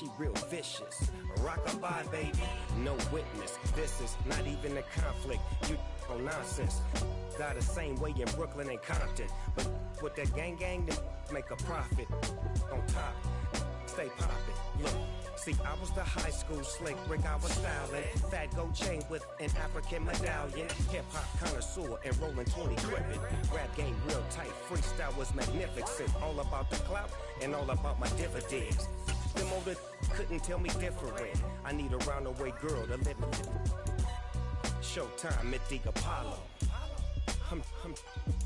she real vicious. Rockabye, baby, no witness. This is not even a conflict. You on nonsense. Got the same way in Brooklyn and Compton. But with that gang, then make a profit. On top, stay poppin'. Look. See, I was the high school slick Rick, I was styling. Fat gold chain with an African medallion. Hip-hop connoisseur and rolling 20 crippin'. Rap game real tight, freestyle was magnificent. All about the clout and all about my dividends. Them older couldn't tell me different. I need a roundaway girl to live with. Showtime at the Apollo. I'm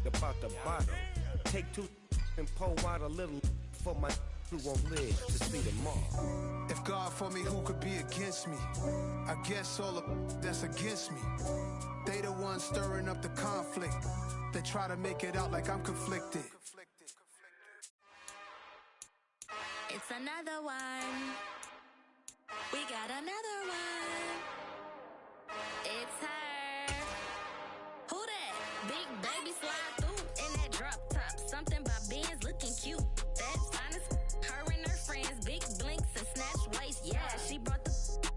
about the bottle. Take two and pour out a little for my who won't live to see tomorrow. If God for me, who could be against me? I guess all of that's against me. They the ones stirring up the conflict. They try to make it out like I'm conflicted. It's another one. We got another one. It's her. Who that? Big baby slide through in that drop top. Something by Benz looking cute. That's honest. Her and her friends, big blinks and snatch waist. Yeah, she brought the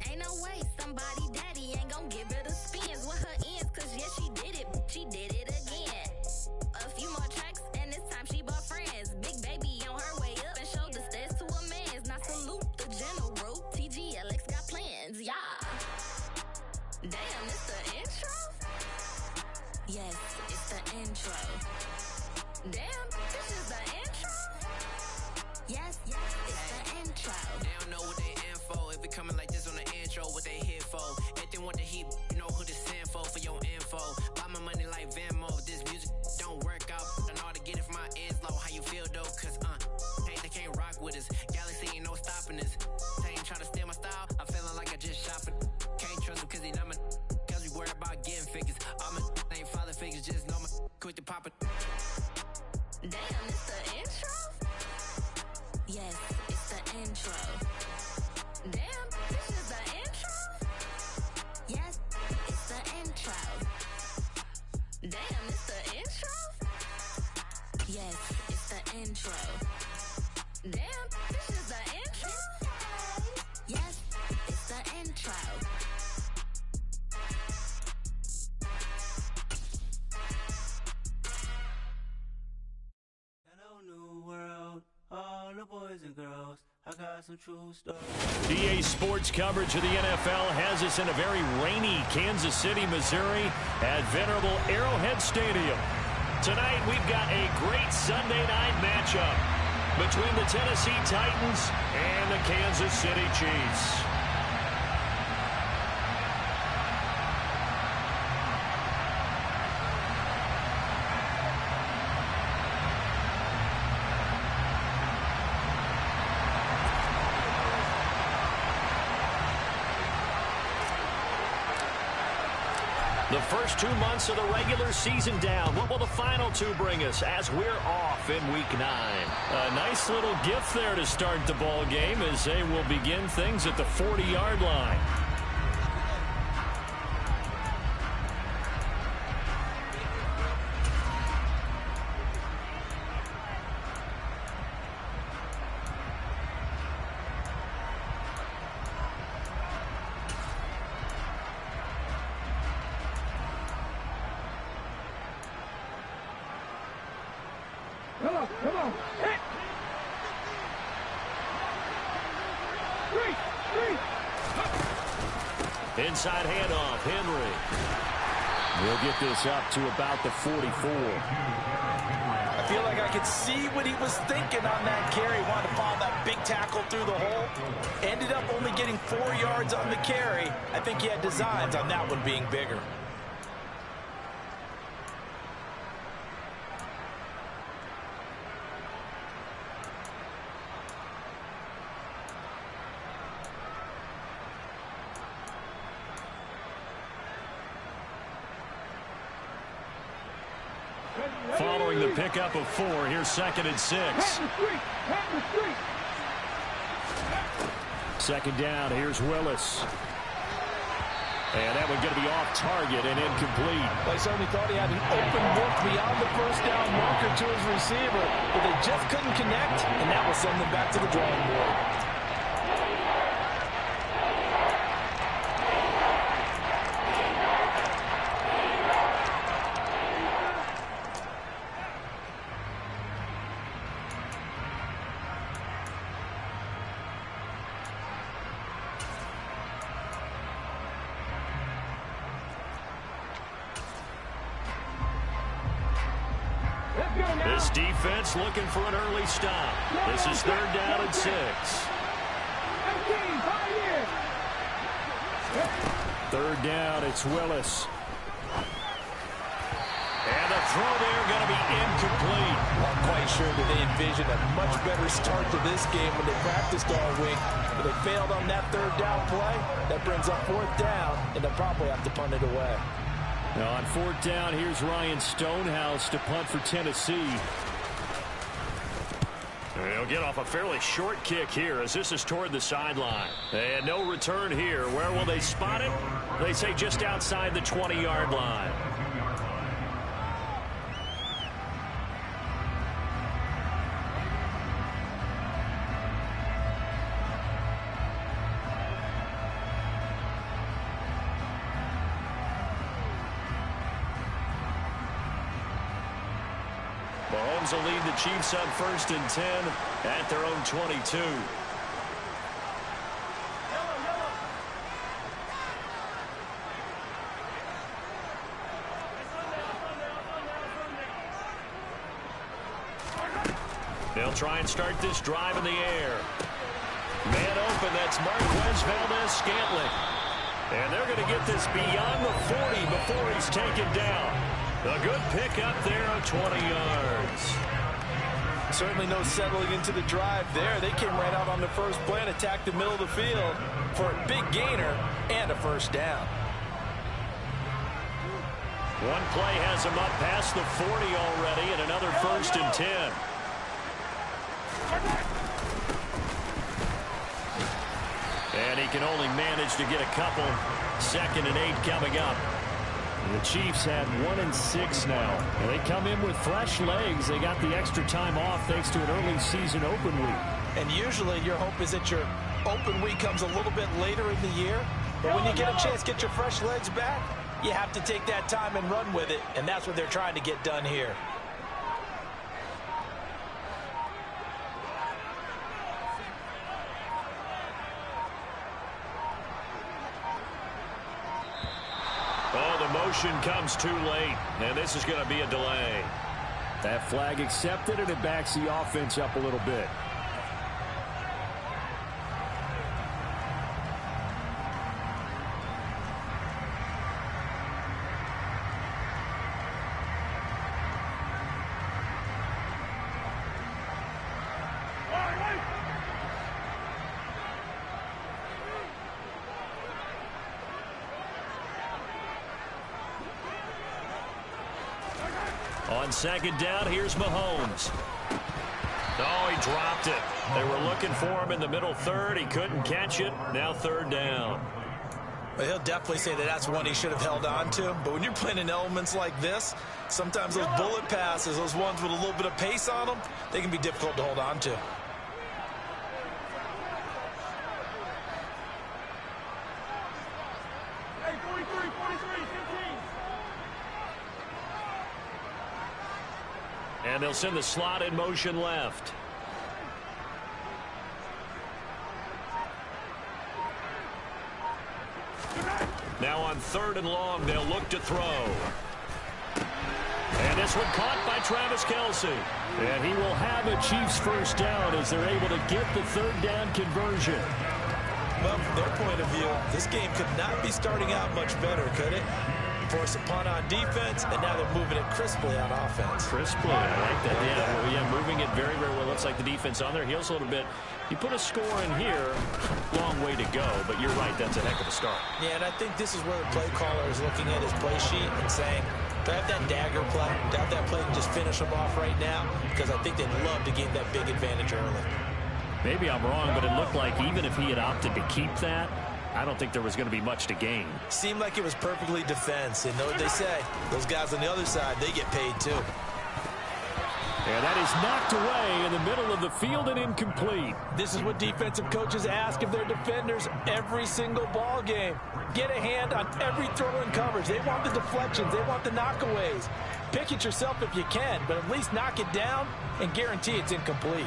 ain't no way. Somebody daddy ain't gon' give her the spins with her ends. Cause yeah, she did it again. A few more tracks and this time she bought friends. Big baby on her way up and showed the stairs to a man's. Now salute the general. TGLX got plans, yeah. Damn, it's the intro? Yes, it's the intro. Damn, this is the intro? Yes, it's the intro. They don't know what they in for. If we coming like this on the intro, what they here for? If they want the heat, you know who to send for your info. Buy my money like Venmo. If this music don't work out, I know how to get it from my ends low. How you feel though? Cause hey, they can't rock with us. Galaxy ain't no stopping us. They ain't trying to steal my style. I'm feeling like I just shopping. Can't trust them cause they not my. Cause we worried about getting figures. All my ain't father figures, just know my quick to pop it. Damn, it's the intro? Yes, it's the intro. Damn, this is the intro? Yes, it's the intro. Damn, it's the intro? Yes, it's the intro. Damn, this is the intro? Yes, it's the intro. Hello, new world, all the boys and girls. I got some true stories. DA Sports coverage of the NFL has us in a very rainy Kansas City, Missouri at venerable Arrowhead Stadium. Tonight we've got a great Sunday night matchup between the Tennessee Titans and the Kansas City Chiefs. The first 2 months of the regular season down. What will the final two bring us as we're off in Week 9? A nice little gift there to start the ball game as they will begin things at the 40-yard line. Come on, hit! Three! Inside handoff, Henry. We'll get this up to about the 44. I feel like I could see what he was thinking on that carry. Wanted to follow that big tackle through the hole. Ended up only getting 4 yards on the carry. I think he had designs on that one being bigger. Following the pickup of 4, here's 2nd and 6. Second down, here's Willis. And that one going to be off target and incomplete. Well, he certainly thought he had an open look beyond the first down marker to his receiver, but they just couldn't connect, and that will send them back to the drawing board. This defense looking for an early stop. This is 3rd down and 6. 3rd down, it's Willis. And the throw there going to be incomplete. I'm quite sure that they envisioned a much better start to this game when they practiced all week. But they failed on that 3rd down play. That brings up 4th down, and they'll probably have to punt it away. Now on 4th down, here's Ryan Stonehouse to punt for Tennessee. They'll get off a fairly short kick here as this is toward the sideline. And no return here. Where will they spot it? They say just outside the 20-yard line. Mahomes will lead the Chiefs on 1st and 10 at their own 22. They'll try and start this drive in the air. Man open, that's Marquez Valdez-Scantling. And they're going to get this beyond the 40 before he's taken down. A good pick up there of 20 yards. Certainly no settling into the drive there. They came right out on the first play and attacked the middle of the field for a big gainer and a 1st down. One play has him up past the 40 already and another 1st and 10. And he can only manage to get a couple. 2nd and 8 coming up. The Chiefs had 1 and 6 now. And they come in with fresh legs. They got the extra time off thanks to an early season open week. And usually your hope is that your open week comes a little bit later in the year. But when you get a chance to get your fresh legs back, you have to take that time and run with it. And that's what they're trying to get done here. Motion comes too late, and this is going to be a delay. That flag accepted, and it backs the offense up a little bit. On 2nd down, here's Mahomes. Oh, he dropped it. They were looking for him in the middle 3rd. He couldn't catch it. Now 3rd down. Well, he'll definitely say that that's one he should have held on to. But when you're playing in elements like this, sometimes those bullet passes, those ones with a little bit of pace on them, they can be difficult to hold on to. And they'll send the slot in motion left. Now on 3rd and long, they'll look to throw. And this one caught by Travis Kelce. And he will have a Chiefs 1st down as they're able to get the 3rd down conversion. Well, from their point of view, this game could not be starting out much better, could it? Force a punt on defense, and now they're moving it crisply on offense. Crisply, I like that. Yeah, moving it very, very well. Looks like the defense on their heels a little bit. You put a score in here, long way to go, but you're right, that's a heck of a start. Yeah, and I think this is where the play caller is looking at his play sheet and saying, do I have that dagger play? Do I have that play and just finish them off right now? Because I think they'd love to gain that big advantage early. Maybe I'm wrong, but it looked like even if he had opted to keep that, I don't think there was going to be much to gain. Seemed like it was perfectly defense. And know what they say, those guys on the other side, they get paid too. And that is knocked away in the middle of the field and incomplete. This is what defensive coaches ask of their defenders every single ball game. Get a hand on every throw in coverage. They want the deflections. They want the knockaways. Pick it yourself if you can, but at least knock it down and guarantee it's incomplete.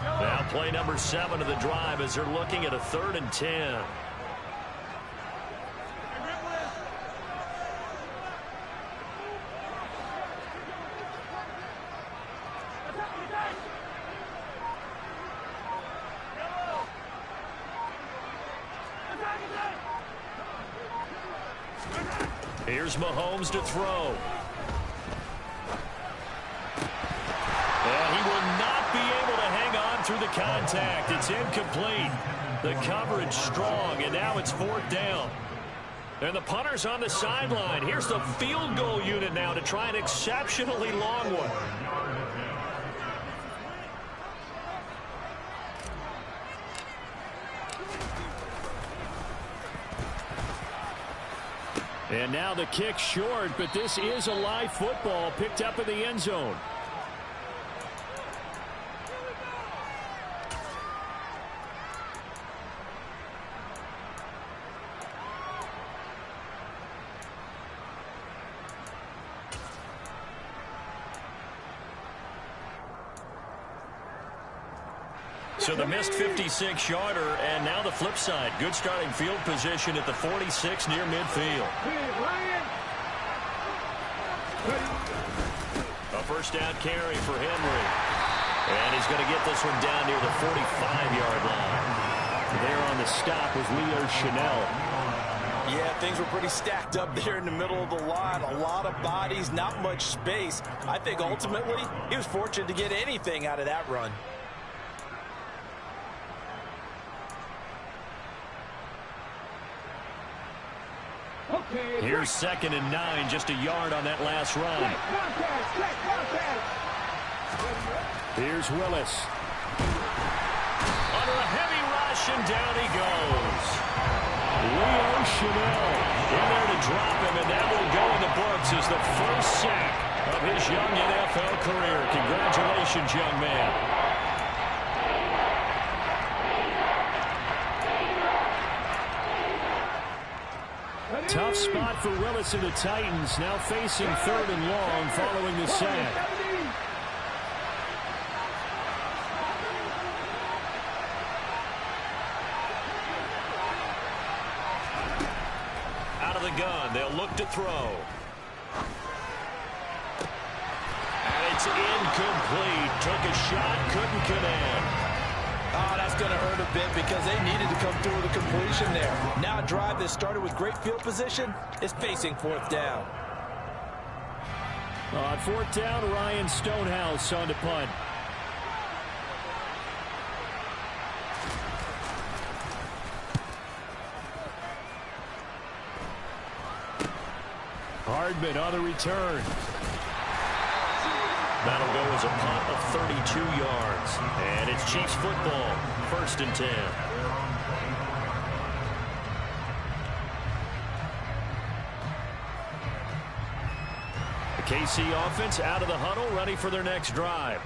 Now play number 7 of the drive as they're looking at a 3rd and 10. Here's Mahomes to throw. And he will not be able to hang on through the contact. It's incomplete. The coverage strong, and now it's 4th down. And the punter's on the sideline. Here's the field goal unit now to try an exceptionally long one. And now the kick short, but this is a live football picked up in the end zone. So the missed 56-yarder, and now the flip side. Good starting field position at the 46 near midfield. A first down carry for Henry. And he's going to get this one down near the 45-yard line. There on the stop was Leo Chanel. Yeah, things were pretty stacked up there in the middle of the line. A lot of bodies, not much space. I think ultimately he was fortunate to get anything out of that run. Here's 2nd and 9, just a yard on that last run. Here's Willis. Under a heavy rush, and down he goes. Leo Chanel in there to drop him, and that will go in the books as the first sack of his young NFL career. Congratulations, young man. Tough spot for Willis and the Titans, now facing 3rd and long following the sack. Out of the gun, they'll look to throw. And it's incomplete. Took a shot, couldn't connect. Oh, that's going to hurt a bit because they needed to come through with a completion there. Now a drive that started with great field position is facing 4th down. On 4th down, Ryan Stonehouse on to punt. Hardman on the return. That'll go as a punt of 32 yards. And it's Chiefs football, 1st and 10. The KC offense out of the huddle, ready for their next drive.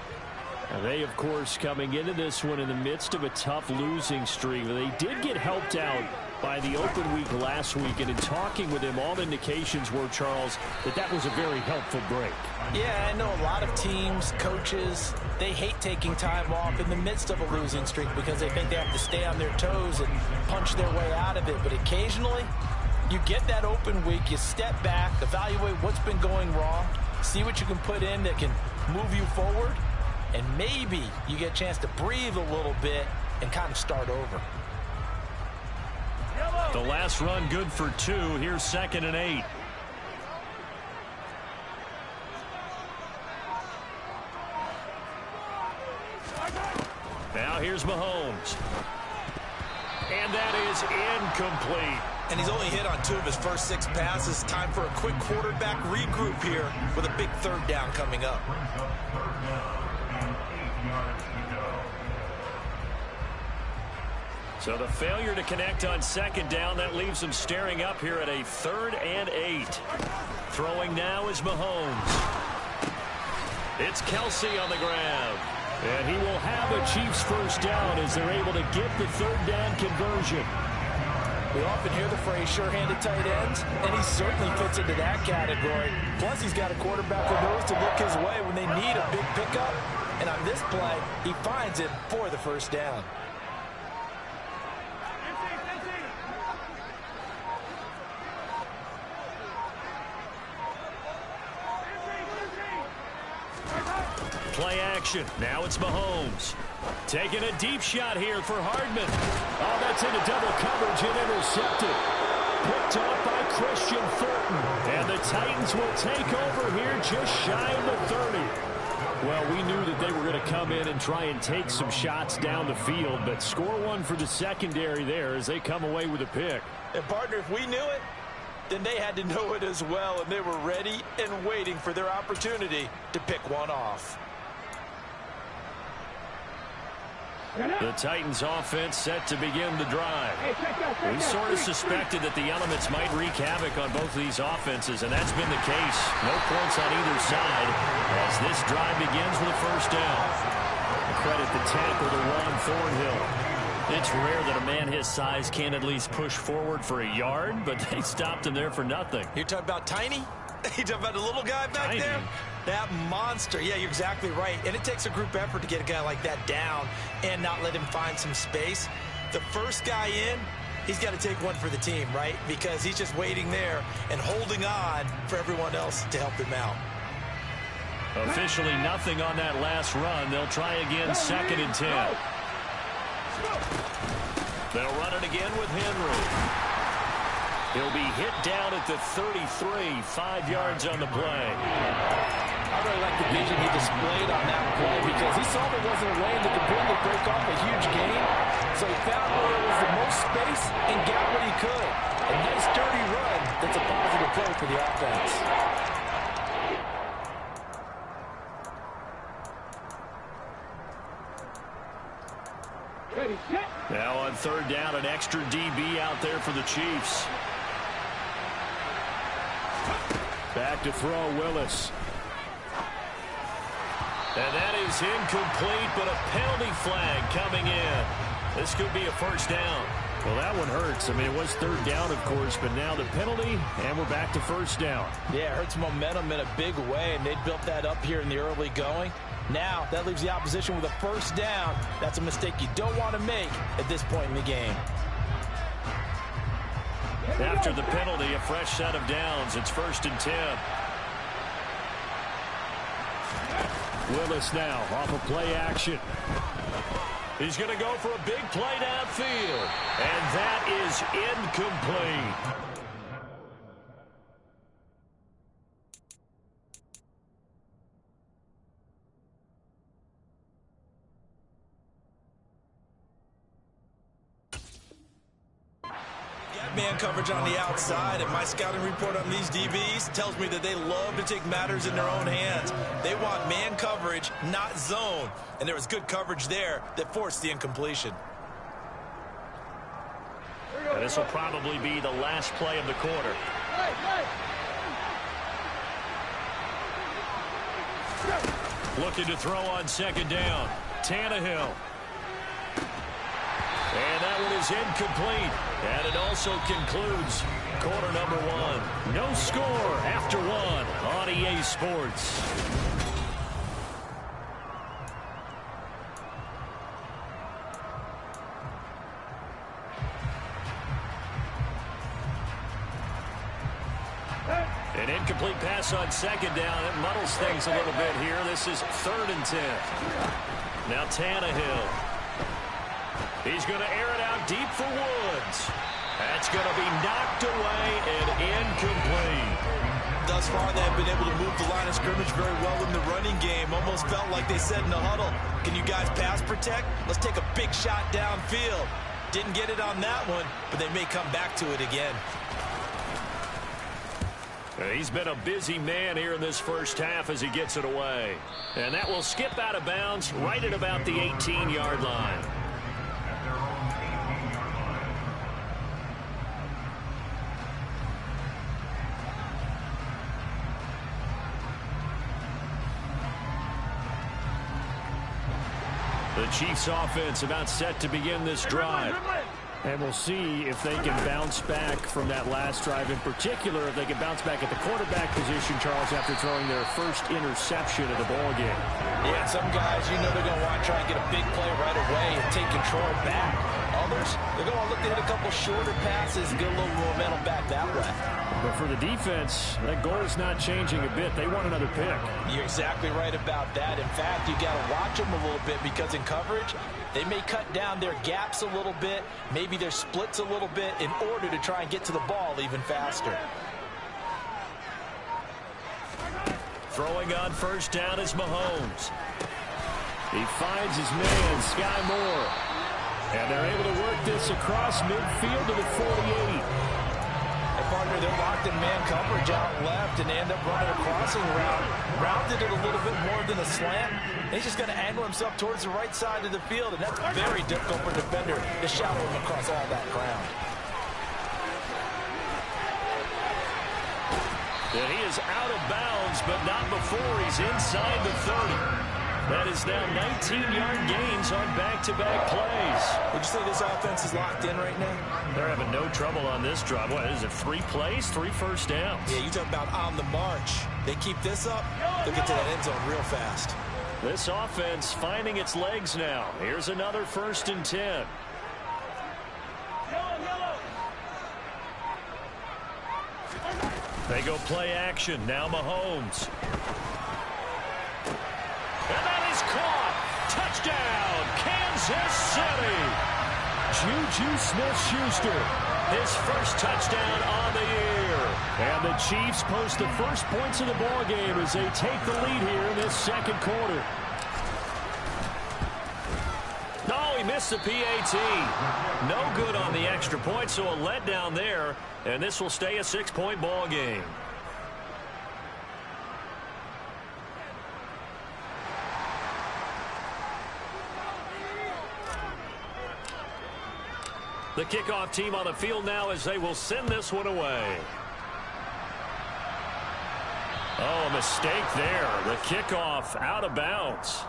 And they, of course, coming into this one in the midst of a tough losing streak. They did get helped out by the open week last week, and in talking with him, all indications were, Charles, that was a very helpful break. Yeah, I know a lot of teams, coaches, they hate taking time off in the midst of a losing streak because they think they have to stay on their toes and punch their way out of it. But occasionally, you get that open week, you step back, evaluate what's been going wrong, see what you can put in that can move you forward, and maybe you get a chance to breathe a little bit and kind of start over. The last run good for 2. Here's 2nd and 8. Now here's Mahomes. And that is incomplete. And he's only hit on 2 of his first 6 passes. Time for a quick quarterback regroup here with a big 3rd down coming up. So the failure to connect on 2nd down, that leaves them staring up here at a 3rd and 8. Throwing now is Mahomes. It's Kelsey on the grab. And he will have a Chiefs first down as they're able to get the 3rd down conversion. We often hear the phrase sure-handed tight ends, and he certainly fits into that category. Plus, he's got a quarterback who knows to look his way when they need a big pickup. And on this play, he finds it for the first down. Play action. Now it's Mahomes. Taking a deep shot here for Hardman. Oh, that's into double coverage and intercepted. picked up by Christian Fulton. And the Titans will take over here just shy of the 30. Well, we knew that they were going to come in and try and take some shots down the field, but score one for the secondary there as they come away with a pick. And, partner, if we knew it, then they had to know it as well, and they were ready and waiting for their opportunity to pick one off. The Titans offense set to begin the drive. We sort of suspected that the elements might wreak havoc on both of these offenses, and that's been the case. No points on either side as this drive begins with a first down. Credit the tackle to Ron Thornhill. It's rare that a man his size can't at least push forward for a yard, but they stopped him there for nothing. You're talking about tiny? You're talking about the little guy back there? That monster. Yeah, you're exactly right. And it takes a group effort to get a guy like that down and not let him find some space. The first guy in, he's got to take one for the team, right? Because he's just waiting there and holding on for everyone else to help him out. Officially nothing on that last run. They'll try again, 2nd and 10. They'll run it again with Henry. He'll be hit down at the 33, 5 yards on the play. I really like the vision he displayed on that play because he saw there wasn't a lane that could bring the break off a huge gain. So he found where there was the most space and got what he could. A nice dirty run that's a positive play for the offense. Now on 3rd down, an extra DB out there for the Chiefs. Back to throw, Willis. And that is incomplete, but a penalty flag coming in. This could be a first down. Well, that one hurts. I mean, it was 3rd down, of course, but now the penalty, and we're back to first down. Yeah, it hurts momentum in a big way, and they built that up here in the early going. Now, that leaves the opposition with a first down. That's a mistake you don't want to make at this point in the game. After the penalty, a fresh set of downs. It's 1st and 10. Willis now off of play action. He's going to go for a big play downfield. And that is incomplete. Man coverage on the outside, and my scouting report on these DBs tells me that they love to take matters in their own hands. They want man coverage, not zone, and there was good coverage there that forced the incompletion. And this will probably be the last play of the quarter. Looking to throw on 2nd down. Tannehill. And that one is incomplete. And it also concludes quarter number 1. No score after 1 on EA Sports. An incomplete pass on 2nd down. It muddles things a little bit here. This is 3rd and 10. Now Tannehill. He's going to air it out deep for Woods. That's going to be knocked away and incomplete. Thus far, they've been able to move the line of scrimmage very well in the running game. Almost felt like they said in the huddle, can you guys pass protect? Let's take a big shot downfield. Didn't get it on that one, but they may come back to it again. He's been a busy man here in this first half as he gets it away. And that will skip out of bounds right at about the 18-yard line. The Chiefs offense about set to begin this drive. And we'll see if they can bounce back from that last drive. In particular, if they can bounce back at the quarterback position, Charles, after throwing their first interception of the ballgame. Yeah, some guys, you know they're going to want to try and get a big play right away. And take control back. Others, they're going to look to hit a couple shorter passes and get a little momentum back that way. But for the defense, that goal is not changing a bit. They want another pick. You're exactly right about that. In fact, you got to watch them a little bit because in coverage, they may cut down their gaps a little bit, maybe their splits a little bit in order to try and get to the ball even faster. Throwing on first down is Mahomes. He finds his man, Sky Moore. And they're able to work this across midfield to the 48. And partner, they're locked in man coverage out left, and they end up running a crossing route. Rounded it a little bit more than a slant. He's just going to angle himself towards the right side of the field, and that's very difficult for a defender to shadow him across all that ground. And he is out of bounds, but not before he's inside the 30. That is now 19-yard gains on back-to-back plays. Would you say this offense is locked in right now? They're having no trouble on this drive. What is it, 3 plays, 3 first downs? Yeah, you talk about on the march. They keep this up, they'll get to that end zone real fast. This offense finding its legs now. Here's another 1st and 10. They go play action. Now Mahomes. And that is caught. Touchdown, Kansas City. Juju Smith-Schuster. His first touchdown on the year. And the Chiefs post the first points of the ball game as they take the lead here in this second quarter. No, he missed the PAT. No good on the extra point, so a letdown there. And this will stay a 6-point ball game. The kickoff team on the field now as they will send this one away. Oh, a mistake there. The kickoff out of bounds.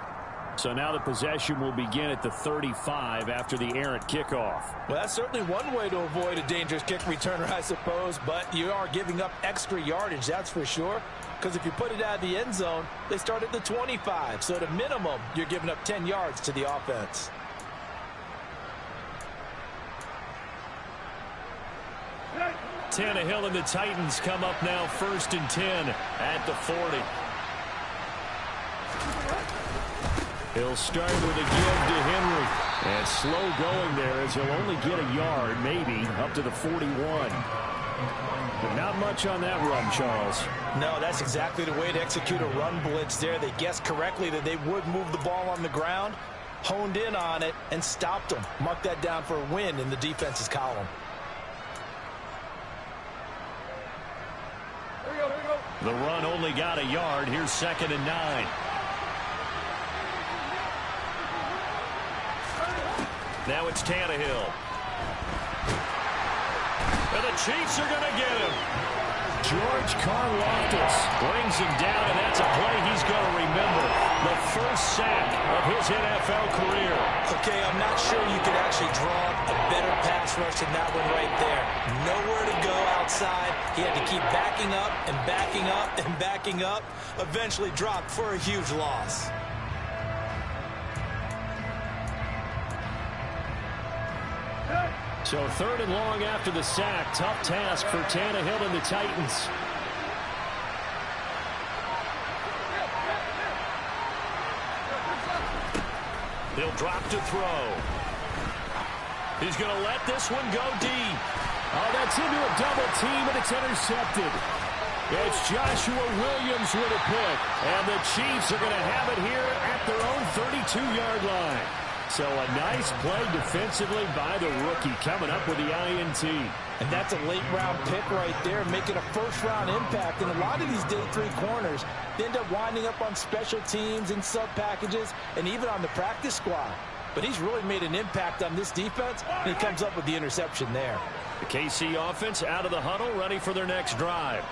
So now the possession will begin at the 35 after the errant kickoff. Well, that's certainly one way to avoid a dangerous kick returner, I suppose, but you are giving up extra yardage, that's for sure, because if you put it out of the end zone, they start at the 25. So at a minimum, you're giving up 10 yards to the offense. Tannehill and the Titans come up now 1st and 10 at the 40. He'll start with a give to Henry. And slow going there as he'll only get a yard, maybe, up to the 41. But not much on that run, Charles. No, that's exactly the way to execute a run blitz there. They guessed correctly that they would move the ball on the ground, honed in on it, and stopped them. Mark that down for a win in the defense's column. The run only got a yard. Here's 2nd and 9. Now it's Tannehill. And the Chiefs are going to get him. George Karlaftis brings him down, and that's a play he's going to remember. The first sack of his NFL career. Okay, I'm not sure you could actually draw a better pass rush than that one right there. Nowhere to go outside. He had to keep backing up and backing up and backing up. Eventually dropped for a huge loss. So 3rd and long after the sack. Tough task for Tannehill and the Titans. He'll drop to throw. He's going to let this one go deep. Oh, that's into a double team, and it's intercepted. It's Joshua Williams with a pick. And the Chiefs are going to have it here at their own 32-yard line. So a nice play defensively by the rookie coming up with the INT. And that's a late-round pick right there, making a first-round impact. And a lot of these day 3 corners, they end up winding up on special teams and sub-packages and even on the practice squad. But he's really made an impact on this defense, and he comes up with the interception there. The KC offense out of the huddle, ready for their next drive.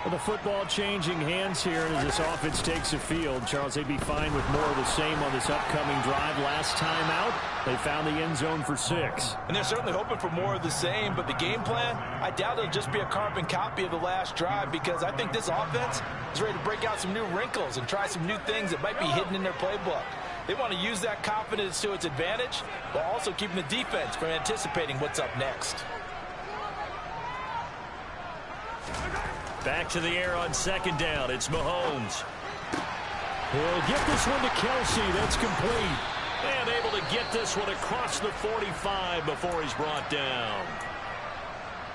Well, the football changing hands here as this offense takes the field. Charles, they'd be fine with more of the same on this upcoming drive. Last time out, they found the end zone for 6. And they're certainly hoping for more of the same, but the game plan, I doubt it'll just be a carbon copy of the last drive, because I think this offense is ready to break out some new wrinkles and try some new things that might be hidden in their playbook. They want to use that confidence to its advantage, while also keeping the defense from anticipating what's up next. Back to the air on second down. It's Mahomes. He'll get this one to Kelsey. That's complete. And able to get this one across the 45 before he's brought down.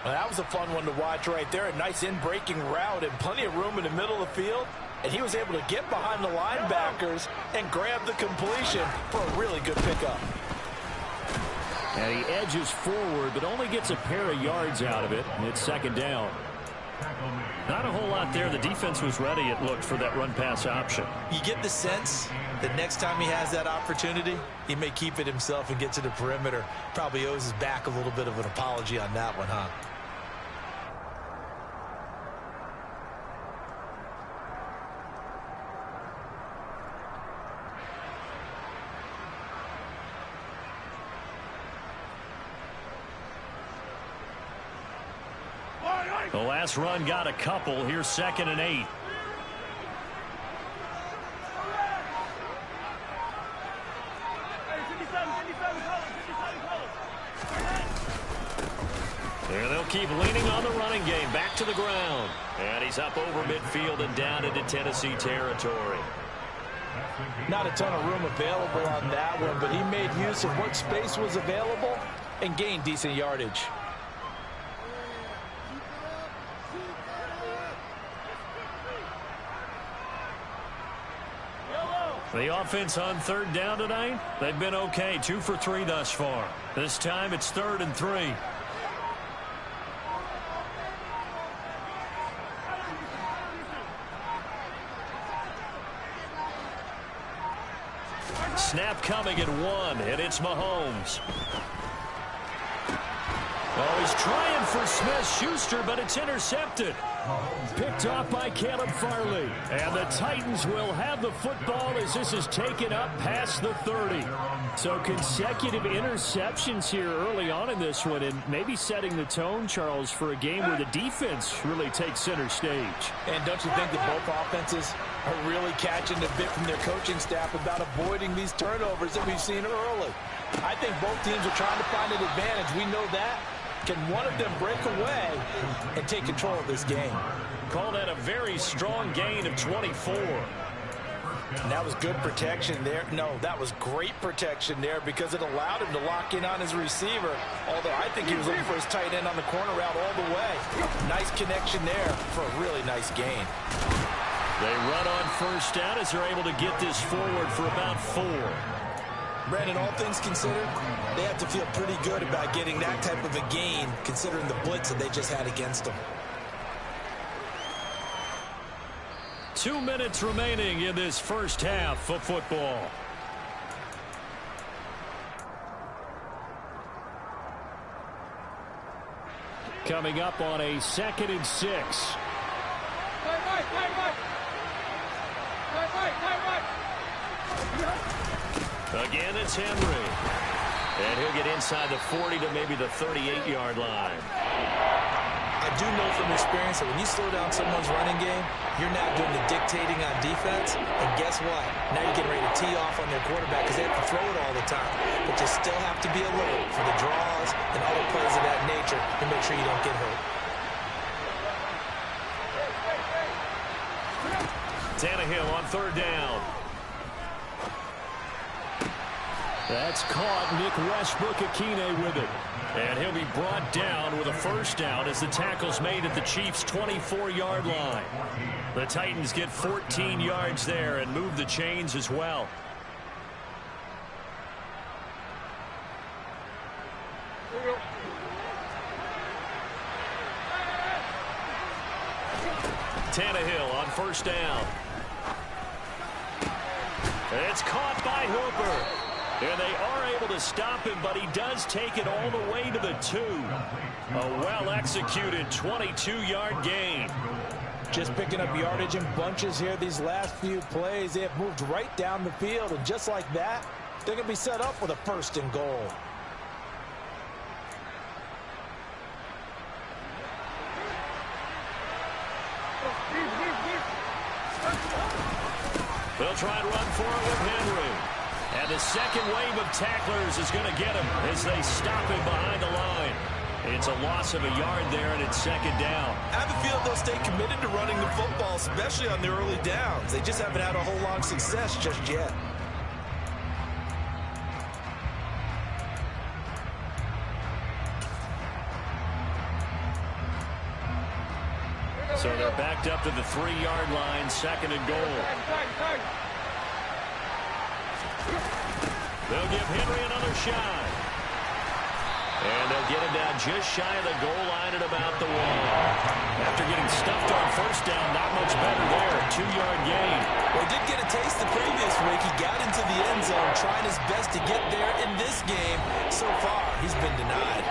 Well, that was a fun one to watch right there. A nice in-breaking route and plenty of room in the middle of the field. And he was able to get behind the linebackers and grab the completion for a really good pickup. And he edges forward, but only gets a pair of yards out of it. And it's second down. Not a whole lot there. The defense was ready, it looked, for that run-pass option. You get the sense that next time he has that opportunity, he may keep it himself and get to the perimeter. Probably owes his back a little bit of an apology on that one, huh? The last run got a couple. Here's 2nd and 8. There they'll keep leaning on the running game. Back to the ground. And he's up over midfield and down into Tennessee territory. Not a ton of room available on that one, but he made use of what space was available and gained decent yardage. The offense on 3rd down tonight, they've been okay. 2 for 3 thus far. This time it's 3rd and 3. Snap coming at 1, and it's Mahomes. Oh, he's trying for Smith-Schuster, but it's intercepted. Picked off by Caleb Farley. And the Titans will have the football as this is taken up past the 30. So consecutive interceptions here early on in this one, and maybe setting the tone, Charles, for a game where the defense really takes center stage. And don't you think that both offenses are really catching a bit from their coaching staff about avoiding these turnovers that we've seen early? I think both teams are trying to find an advantage. We know that. Can one of them break away and take control of this game? Call that a very strong gain of 24. And that was good protection there. No, that was great protection there because it allowed him to lock in on his receiver. Although I think he was looking for his tight end on the corner route all the way. Nice connection there for a really nice gain. They run on 1st down as they're able to get this forward for about 4. Brandon, all things considered, they have to feel pretty good about getting that type of a gain considering the blitz that they just had against them. 2 minutes remaining in this first half of football. Coming up on a 2nd and 6. Again, it's Henry. And he'll get inside the 40 to maybe the 38-yard line. I do know from experience that when you slow down someone's running game, you're now doing the dictating on defense. And guess what? Now you're getting ready to tee off on their quarterback because they have to throw it all the time. But you still have to be alert for the draws and other plays of that nature to make sure you don't get hurt. Tannehill on 3rd down. That's caught. Nick Westbrook-Akine with it. And he'll be brought down with a 1st down as the tackle's made at the Chiefs' 24-yard line. The Titans get 14 yards there and move the chains as well. Tannehill on 1st down. It's caught by Hooper. And they are able to stop him, but he does take it all the way to the 2. A well-executed 22-yard gain. Just picking up yardage in bunches here these last few plays. They have moved right down the field, and just like that, they're going to be set up with a 1st and goal. They'll try and run for it with Henry. And the second wave of tacklers is going to get him as they stop him behind the line. It's a loss of a yard there, and it's second down. I have a feeling they'll stay committed to running the football, especially on the early downs. They just haven't had a whole lot of success just yet. So they're backed up to the 3-yard line, second and goal. They'll give Henry another shot. And they'll get him down just shy of the goal line at about the 1. After getting stuffed on first down, not much better there. 2-yard gain. Well, he did get a taste the previous week. He got into the end zone, trying his best to get there in this game. So far, he's been denied.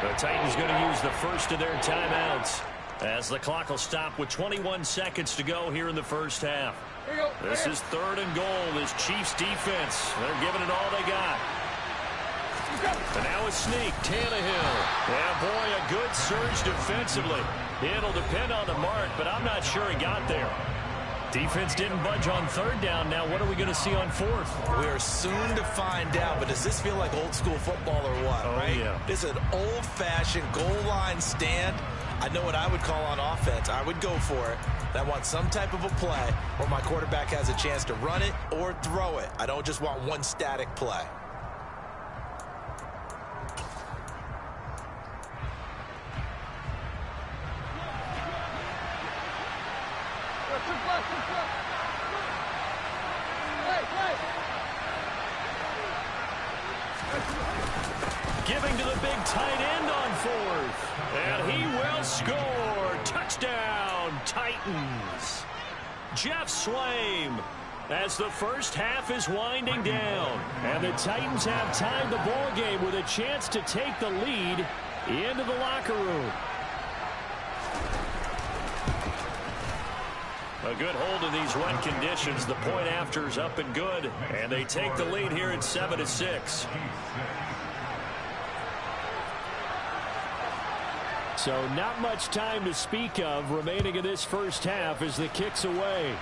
The Titans going to use the first of their timeouts as the clock will stop with 21 seconds to go here in the first half. This is third and goal. This Chiefs defense, they're giving it all they got. And now a sneak, Tannehill. Yeah, boy, a good surge defensively. It'll depend on the mark, but I'm not sure he got there. Defense didn't budge on third down. Now what are we going to see on fourth? We are soon to find out, but does this feel like old school football or what, right? Yeah. This is an old-fashioned goal line stand. I know what I would call on offense. I would go for it. I want some type of a play where my quarterback has a chance to run it or throw it. I don't just want one static play. Giving to the big tight end on fourth. And he will score. Touchdown, Titans. Jeff Swaim as the first half is winding down. And the Titans have tied the ball game with a chance to take the lead into the locker room. A good hold in these wet conditions. The point after is up and good. And they take the lead here at 7-6. So not much time to speak of remaining in this first half as the kick's away.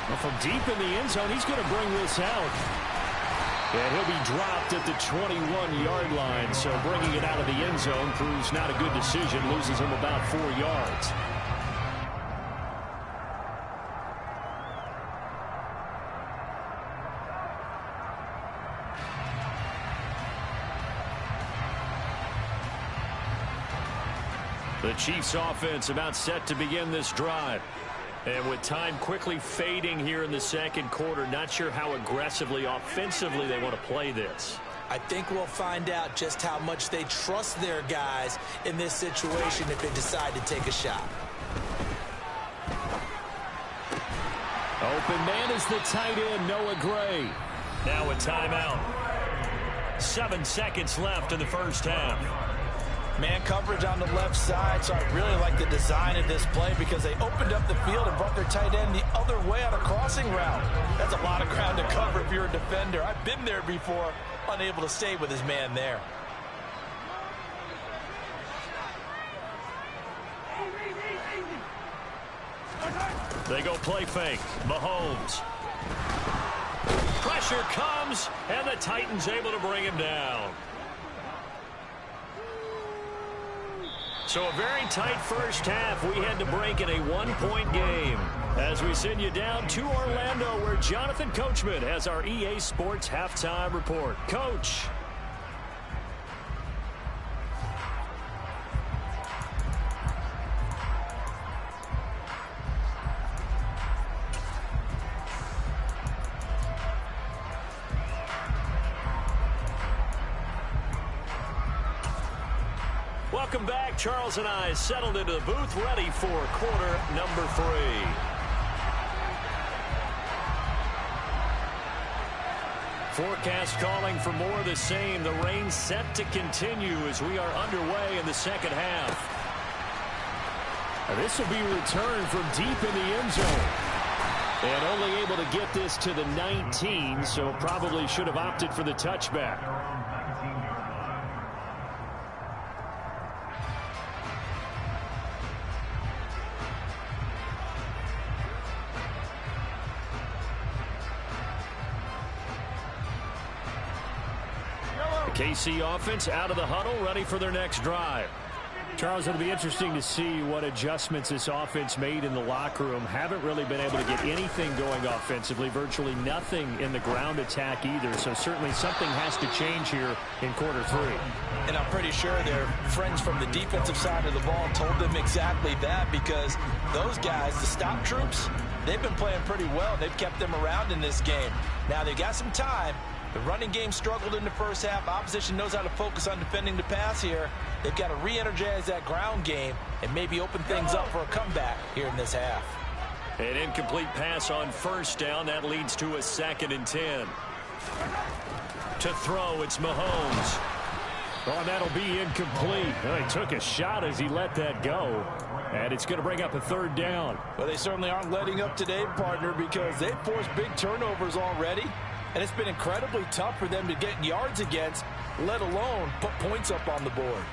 Well, from deep in the end zone, he's going to bring this out. And he'll be dropped at the 21-yard line. So bringing it out of the end zone proves not a good decision. Loses him about 4 yards. The Chiefs offense about set to begin this drive. And with time quickly fading here in the second quarter, not sure how aggressively, offensively they want to play this. I think we'll find out just how much they trust their guys in this situation if they decide to take a shot. Open man is the tight end, Noah Gray. Now a timeout. 7 seconds left in the first half. Man coverage on the left side, so I really like the design of this play because they opened up the field and brought their tight end the other way on a crossing route. That's a lot of ground to cover if you're a defender. I've been there before, unable to stay with his man there. They go play fake. Mahomes. Pressure comes, and the Titans able to bring him down. So a very tight first half. We had to break in a one-point game as we send you down to Orlando where Jonathan Coachman has our EA Sports halftime report. Coach. Welcome back. Charles and I settled into the booth, ready for quarter number 3. Forecast calling for more of the same. The rain set to continue as we are underway in the second half. And this will be returned from deep in the end zone. And only able to get this to the 19, so probably should have opted for the touchback. The KC offense out of the huddle, ready for their next drive. Charles, it'll be interesting to see what adjustments this offense made in the locker room. Haven't really been able to get anything going offensively, virtually nothing in the ground attack either. So certainly something has to change here in quarter 3. And I'm pretty sure their friends from the defensive side of the ball told them exactly that, because those guys, the stop troops, they've been playing pretty well. They've kept them around in this game. Now they've got some time. The running game struggled in the first half. Opposition knows how to focus on defending the pass here. They've got to re-energize that ground game and maybe open things up for a comeback here in this half. An incomplete pass on first down. That leads to a 2nd and 10. To throw, it's Mahomes. Oh, and that'll be incomplete. Well, he took a shot as he let that go. And it's going to bring up a 3rd down. Well, they certainly aren't letting up today, partner, because they've forced big turnovers already. And it's been incredibly tough for them to get yards against, let alone put points up on the board.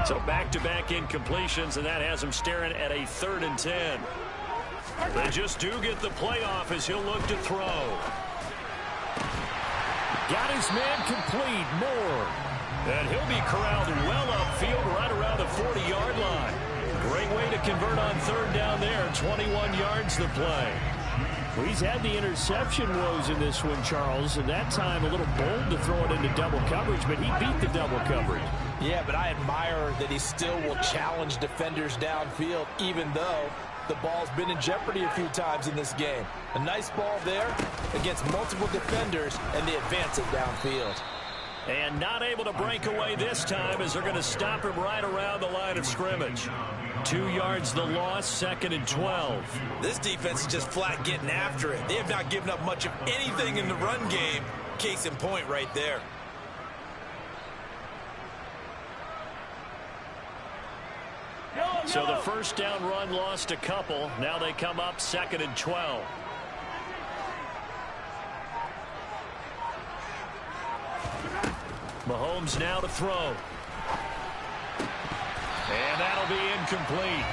So back-to-back incompletions, and that has him staring at a 3rd and 10. They just do get the playoff as he'll look to throw. Got his man complete, Moore. And he'll be corralled well upfield right around the 40-yard line. Great way to convert on 3rd down there. 21 yards to play. Well, he's had the interception woes in this one, Charles, and that time a little bold to throw it into double coverage, but he beat the double coverage. Yeah, but I admire that he still will challenge defenders downfield, even though the ball's been in jeopardy a few times in this game. A nice ball there against multiple defenders, and they advance it downfield. And not able to break away this time as they're going to stop him right around the line of scrimmage. 2 yards the loss, 2nd and 12. This defense is just flat getting after it. They have not given up much of anything in the run game. Case in point right there. So the first down run lost a couple. Now they come up 2nd and 12. Mahomes now to throw. And that'll be incomplete.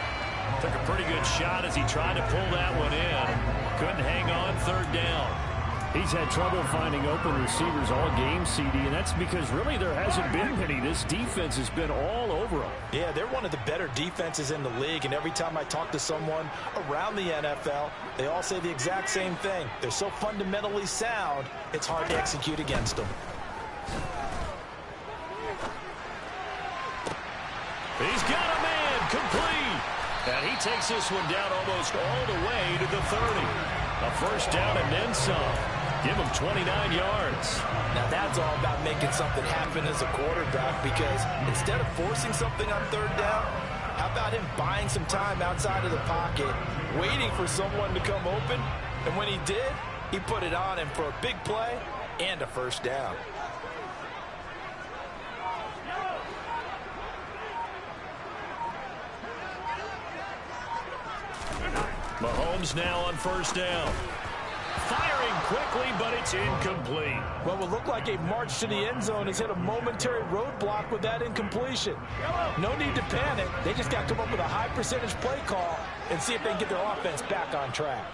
Took a pretty good shot as he tried to pull that one in. Couldn't hang on, 3rd down. He's had trouble finding open receivers all game, CD, and that's because really there hasn't been many. This defense has been all over them. Yeah, they're one of the better defenses in the league, and every time I talk to someone around the NFL, they all say the exact same thing. They're so fundamentally sound, it's hard to execute against them. He's got a man complete. And he takes this one down almost all the way to the 30. A first down and then some. Give him 29 yards. Now that's all about making something happen as a quarterback, because instead of forcing something on 3rd down, how about him buying some time outside of the pocket, waiting for someone to come open, and when he did, he put it on him for a big play and a first down. Mahomes now on first down. Firing quickly, but it's incomplete. What will look like a march to the end zone has hit a momentary roadblock with that incompletion. No need to panic. They just got to come up with a high percentage play call and see if they can get their offense back on track.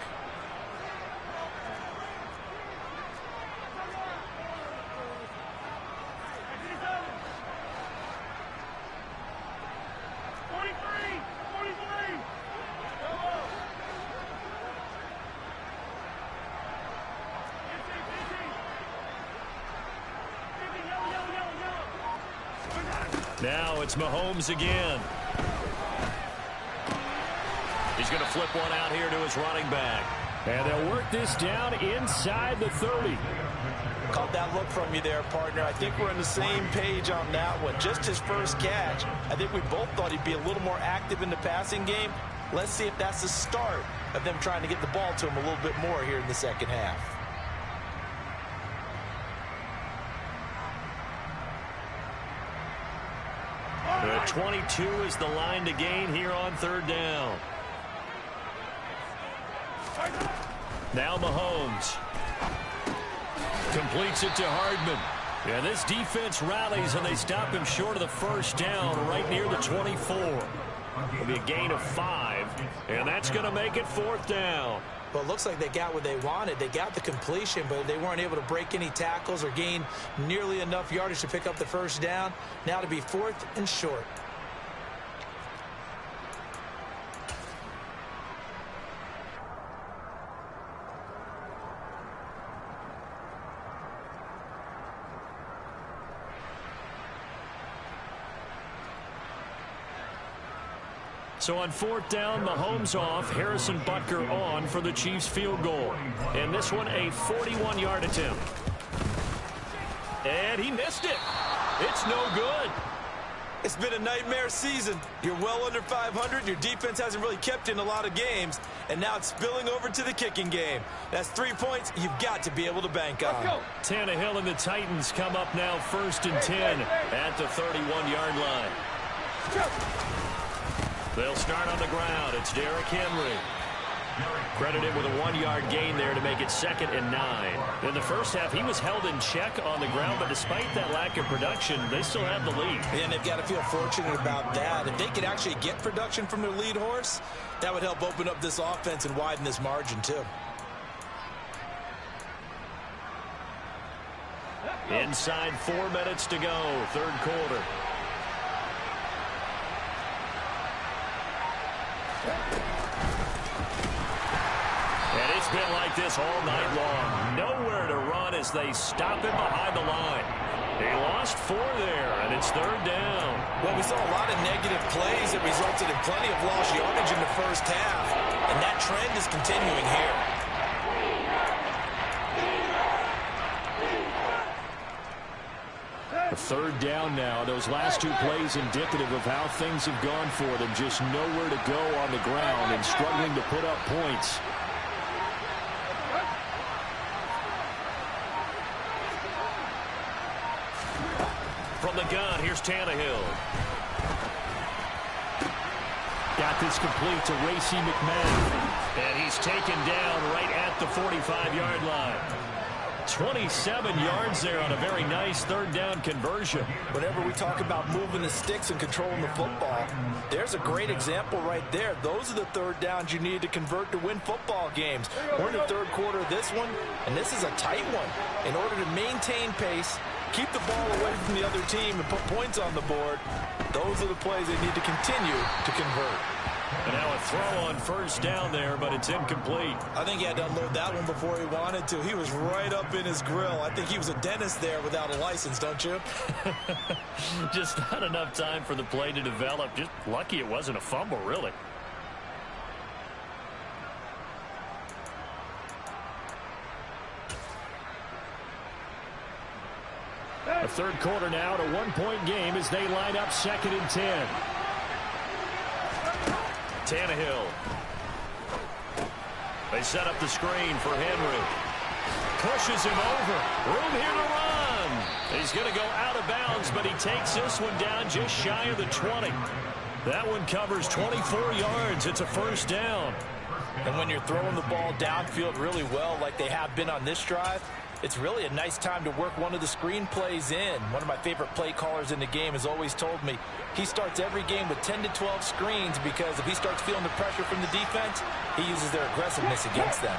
Now it's Mahomes again. He's going to flip one out here to his running back. And they'll work this down inside the 30. Caught that look from you there, partner. I think we're on the same page on that one. Just his first catch. I think we both thought he'd be a little more active in the passing game. Let's see if that's the start of them trying to get the ball to him a little bit more here in the second half. 22 is the line to gain here on third down. Now Mahomes completes it to Hardman. And this defense rallies, and they stop him short of the first down right near the 24. It'll be a gain of 5, and that's going to make it fourth down. Well, it looks like they got what they wanted. They got the completion, but they weren't able to break any tackles or gain nearly enough yardage to pick up the first down. Now to be fourth and short. So on fourth down, Mahomes off, Harrison Butker on for the Chiefs field goal. And this one a 41-yard attempt. And he missed it. It's no good. It's been a nightmare season. You're well under 500. Your defense hasn't really kept in a lot of games. And now it's spilling over to the kicking game. That's 3 points you've got to be able to bank on. Tannehill and the Titans come up now first and 10 at the 31-yard line. They'll start on the ground. It's Derrick Henry. Credited with a 1-yard gain there to make it 2nd and 9. In the first half, he was held in check on the ground, but despite that lack of production, they still have the lead. And they've got to feel fortunate about that. If they could actually get production from their lead horse, that would help open up this offense and widen this margin too. Inside 4 minutes to go, third quarter. And it's been like this all night long. Nowhere to run as they stop him behind the line. They lost 4 there, and it's third down. Well, we saw a lot of negative plays that resulted in plenty of lost yardage in the first half, and that trend is continuing here. A third down now. Those last 2 plays indicative of how things have gone for them. Just nowhere to go on the ground and struggling to put up points. From the gun, here's Tannehill. Got this complete to Racey McMahon. And he's taken down right at the 45-yard line. 27 yards there on a very nice third down conversion. Whenever we talk about moving the sticks and controlling the football, there's a great example right there. Those are the third downs you need to convert to win football games. We're in the third quarter of this one, and this is a tight one. In order to maintain pace, keep the ball away from the other team, and put points on the board, those are the plays they need to continue to convert. And now a throw on first down there, but it's incomplete. I think he had to unload that one before he wanted to. He was right up in his grill. I think he was a dentist there without a license, don't you? Just not enough time for the play to develop. Just lucky it wasn't a fumble, really. A third quarter now, to 1-point game as they line up 2nd and 10. Tannehill. They set up the screen for Henry. Pushes him over. Room here to run. He's going to go out of bounds, but he takes this one down just shy of the 20. That one covers 24 yards. It's a first down. And when you're throwing the ball downfield really well like they have been on this drive, it's really a nice time to work one of the screen plays in. One of my favorite play callers in the game has always told me he starts every game with 10 to 12 screens because if he starts feeling the pressure from the defense, he uses their aggressiveness against them.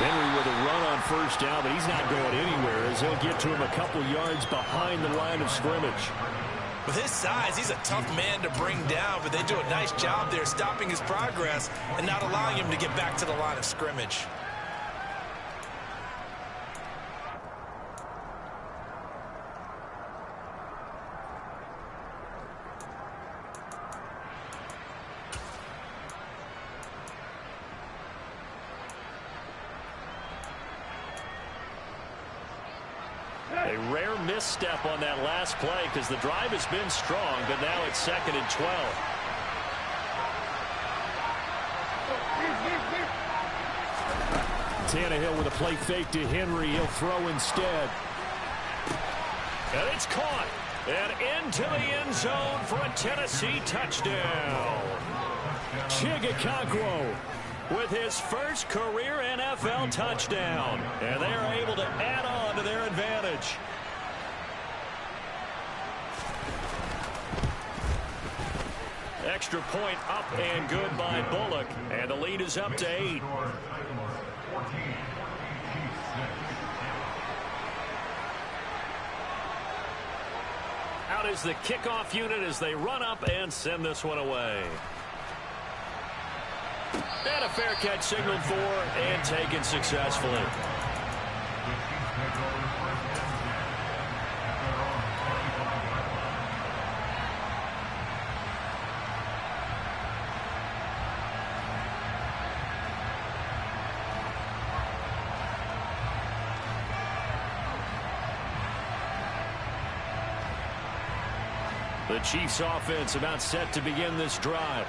Henry with a run on first down, but he's not going anywhere as he'll get to him a couple yards behind the line of scrimmage. With his size, he's a tough man to bring down, but they do a nice job there stopping his progress and not allowing him to get back to the line of scrimmage. A rare misstep on that last play because the drive has been strong, but now it's 2nd and 12. Tannehill with a play fake to Henry. He'll throw instead. And it's caught. And into the end zone for a Tennessee touchdown. Chigakonkwo with his first career NFL touchdown. And they are able to add on to their advantage. Extra point up and good by Bullock. And the lead is up to 8. Out is the kickoff unit as they run up and send this one away. And a fair catch signaled for and taken successfully. The Chiefs offense about set to begin this drive.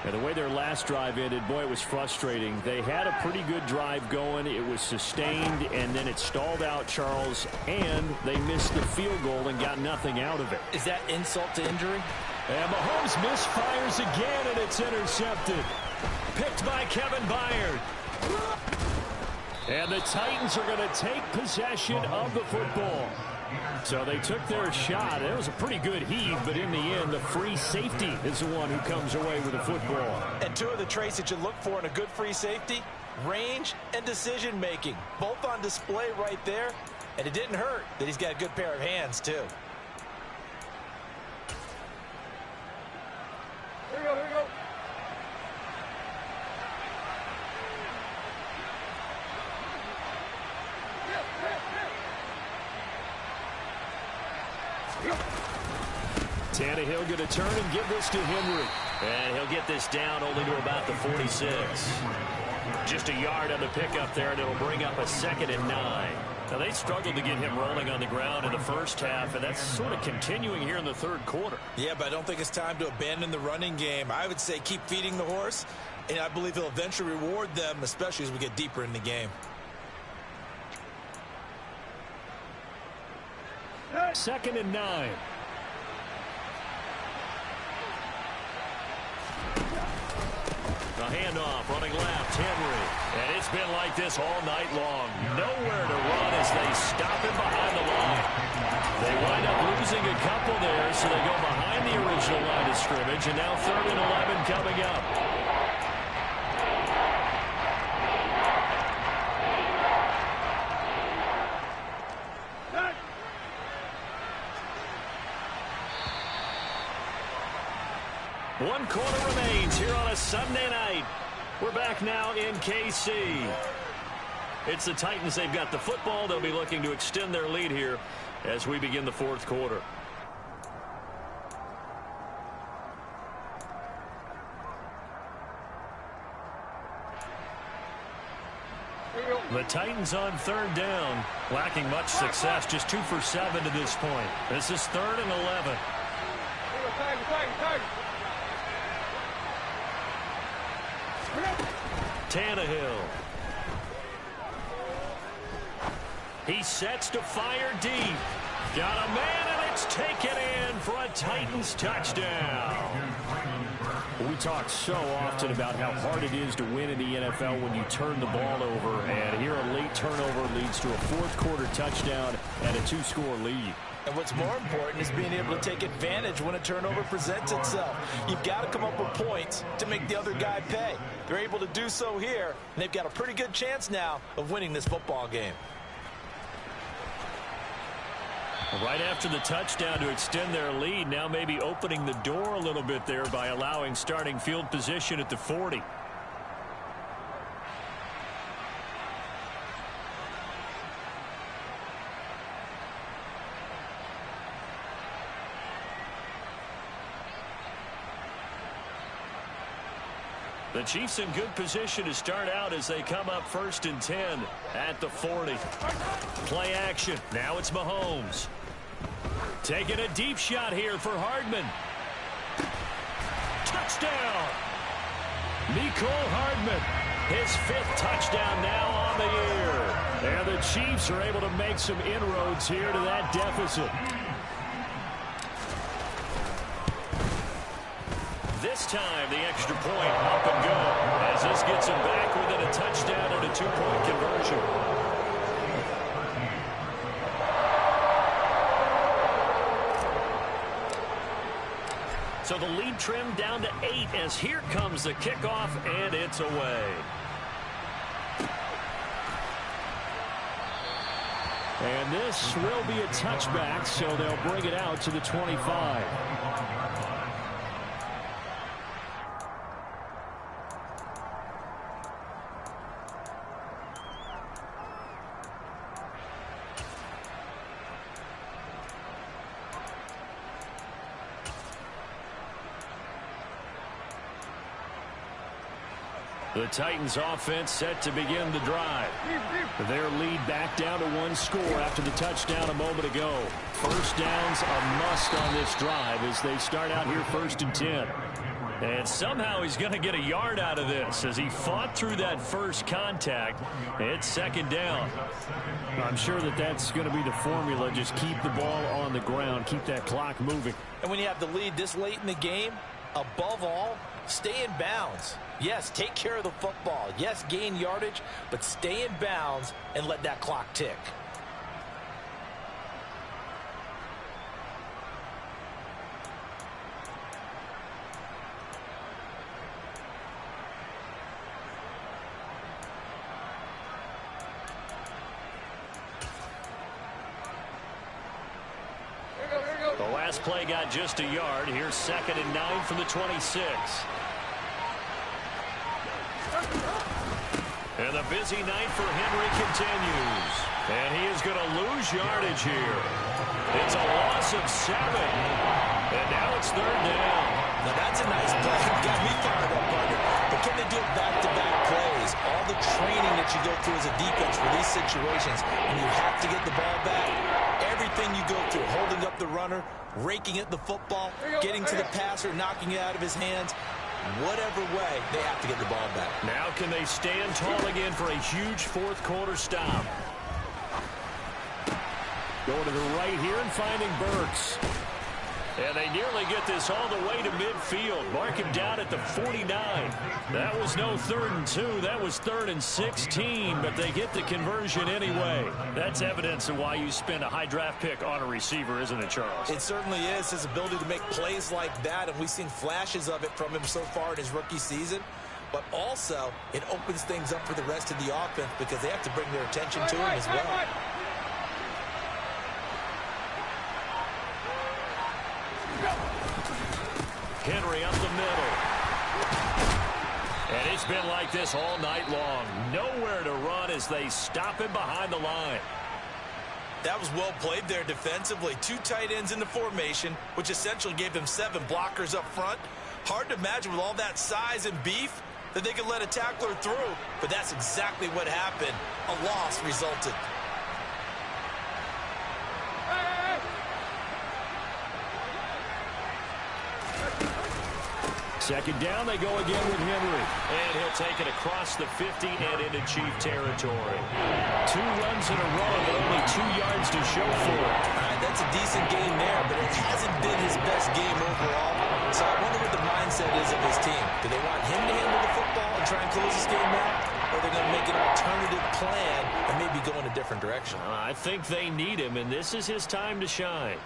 And the way their last drive ended, boy, it was frustrating. They had a pretty good drive going. It was sustained, and then it stalled out, Charles, and they missed the field goal and got nothing out of it. Is that insult to injury? And Mahomes misfires again, and it's intercepted. Picked by Kevin Byard. And the Titans are going to take possession of the football. So they took their shot. It was a pretty good heave, but in the end, the free safety is the one who comes away with the football. And two of the traits that you look for in a good free safety, range and decision-making, both on display right there. And it didn't hurt that he's got a good pair of hands, too. Here we go, here we go. Tannehill going to turn and give this to Henry. And he'll get this down only to about the 46. Just a yard on the pickup there, and it'll bring up a 2nd and 9. Now, they struggled to get him rolling on the ground in the first half, and that's sort of continuing here in the third quarter. Yeah, but I don't think it's time to abandon the running game. I would say keep feeding the horse, and I believe he'll eventually reward them, especially as we get deeper in the game. 2nd and 9. A handoff, running left, Henry. And it's been like this all night long. Nowhere to run as they stop him behind the line. They wind up losing a couple there, so they go behind the original line of scrimmage, and now 3rd and 11 coming up. One quarter remains here on a Sunday night. We're back now in KC. It's the Titans. They've got the football. They'll be looking to extend their lead here as we begin the fourth quarter. The Titans on 3rd down, lacking much success, just 2 for 7 to this point. This is 3rd and 11. Tannehill. He sets to fire deep. Got a man, and it's taken in for a Titans touchdown. We talk so often about how hard it is to win in the NFL when you turn the ball over, and here a late turnover leads to a fourth quarter touchdown and a 2-score lead. And what's more important is being able to take advantage when a turnover presents itself. You've got to come up with points to make the other guy pay. They're able to do so here, and they've got a pretty good chance now of winning this football game. Right after the touchdown to extend their lead, now maybe opening the door a little bit there by allowing starting field position at the 40. The Chiefs in good position to start out as they come up 1st and 10 at the 40. Play action. Now it's Mahomes. Taking a deep shot here for Hardman. Touchdown! Mecole Hardman, his 5th touchdown now on the year. And the Chiefs are able to make some inroads here to that deficit. This time, the extra point up and go, as this gets him back within a touchdown and a 2-point conversion. So the lead trimmed down to 8 as here comes the kickoff, and it's away. And this will be a touchback, so they'll bring it out to the 25. The Titans offense set to begin the drive. Their lead back down to 1 score after the touchdown a moment ago. First down's a must on this drive as they start out here 1st and 10. And somehow he's going to get a yard out of this as he fought through that first contact. It's 2nd down. I'm sure that that's going to be the formula. Just keep the ball on the ground. Keep that clock moving. And when you have the lead this late in the game, above all, stay in bounds. Yes, take care of the football. Yes, gain yardage, but stay in bounds and let that clock tick. The last play got just a yard. Here's 2nd and 9 from the 26. And the busy night for Henry continues. And he is going to lose yardage here. It's a loss of 7. And now it's 3rd down. Now that's a nice play. Got me fired up, partner. But can they do it back-to-back plays? All the training that you go through as a defense for these situations, and you have to get the ball back. Everything you go through, holding up the runner, raking at the football, getting to the passer, knocking it out of his hands. Whatever way, they have to get the ball back. Now can they stand tall again for a huge 4th quarter stop? Going to the right here and finding Burks. And they nearly get this all the way to midfield. Mark him down at the 49. That was no 3rd and 2. That was 3rd and 16, but they get the conversion anyway. That's evidence of why you spend a high draft pick on a receiver, isn't it, Charles? It certainly is. His ability to make plays like that, and we've seen flashes of it from him so far in his rookie season. But also, it opens things up for the rest of the offense because they have to bring their attention to him as well. Henry up the middle. And it's been like this all night long. Nowhere to run as they stop him behind the line. That was well played there defensively. 2 tight ends in the formation, which essentially gave them 7 blockers up front. Hard to imagine with all that size and beef that they could let a tackler through. But that's exactly what happened. A loss resulted. Second down, they go again with Henry. And he'll take it across the 50 and into Chief territory. 2 runs in a row, but only 2 yards to show for it. All right, that's a decent game there, but it hasn't been his best game overall. So I wonder what the mindset is of his team. Do they want him to handle the football and try and close this game out? Or are they going to make an alternative plan and maybe go in a different direction? I think they need him, and this is his time to shine.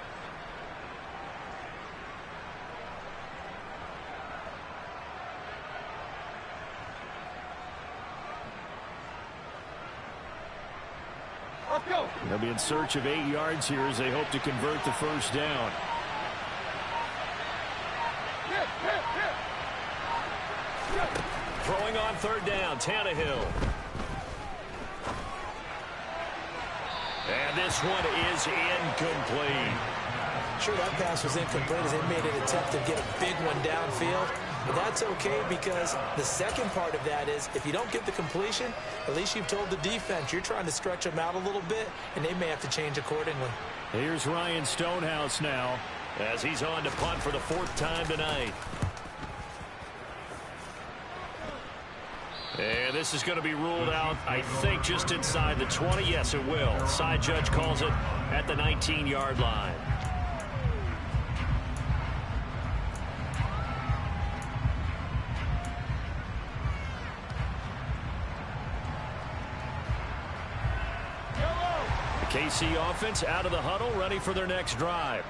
They'll be in search of 8 yards here as they hope to convert the first down. Throwing on 3rd down, Tannehill. And this one is incomplete. Sure, that pass was incomplete as they made an attempt to get a big one downfield. But that's okay because the second part of that is if you don't get the completion, at least you've told the defense you're trying to stretch them out a little bit, and they may have to change accordingly. Here's Ryan Stonehouse now as he's on to punt for the 4th time tonight. this is going to be ruled out, I think, just inside the 20. Yes, it will. Side judge calls it at the 19-yard line. The KC offense out of the huddle, ready for their next drive.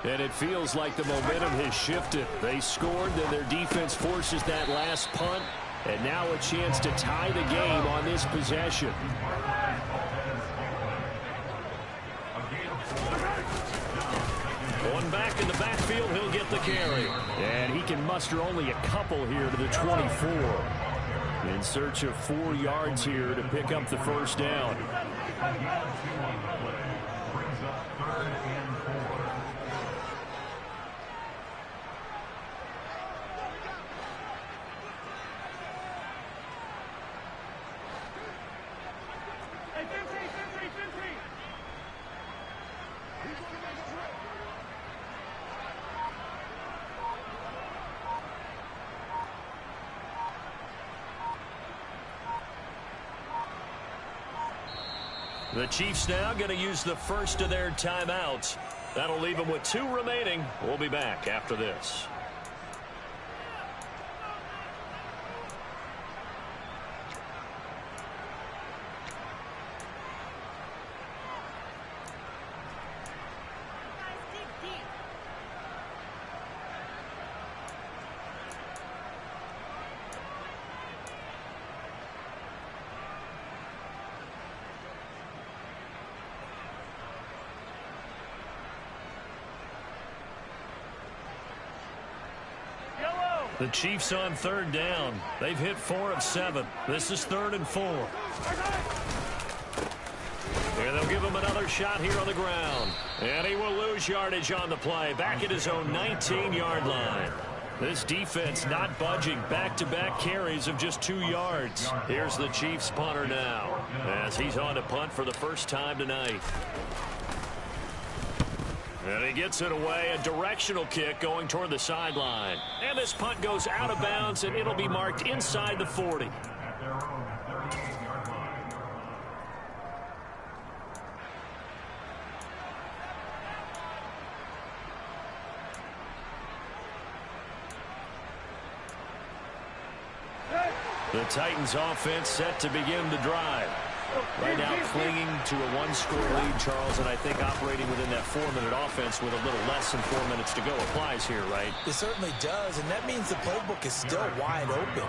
And it feels like the momentum has shifted. They scored, then their defense forces that last punt. And now a chance to tie the game on this possession. One back in the backfield, he'll get the carry. And he can muster only a couple here to the 24. In search of 4 yards here to pick up the first down. The Chiefs now going to use the first of their timeouts. That'll leave them with 2 remaining. We'll be back after this. The Chiefs on 3rd down. They've hit 4 of 7. This is 3rd and 4. And they'll give him another shot here on the ground. And he will lose yardage on the play. Back at his own 19-yard line. This defense not budging. Back-to-back carries of just 2 yards. Here's the Chiefs punter now as he's on to punt for the first time tonight. And he gets it away, a directional kick going toward the sideline. And this punt goes out of bounds, and it'll be marked inside the 40. The Titans offense set to begin the drive. Right now clinging to a 1-score lead, Charles, and I think operating within that 4-minute offense with a little less than 4 minutes to go applies here, right? It certainly does, and that means the playbook is still wide open.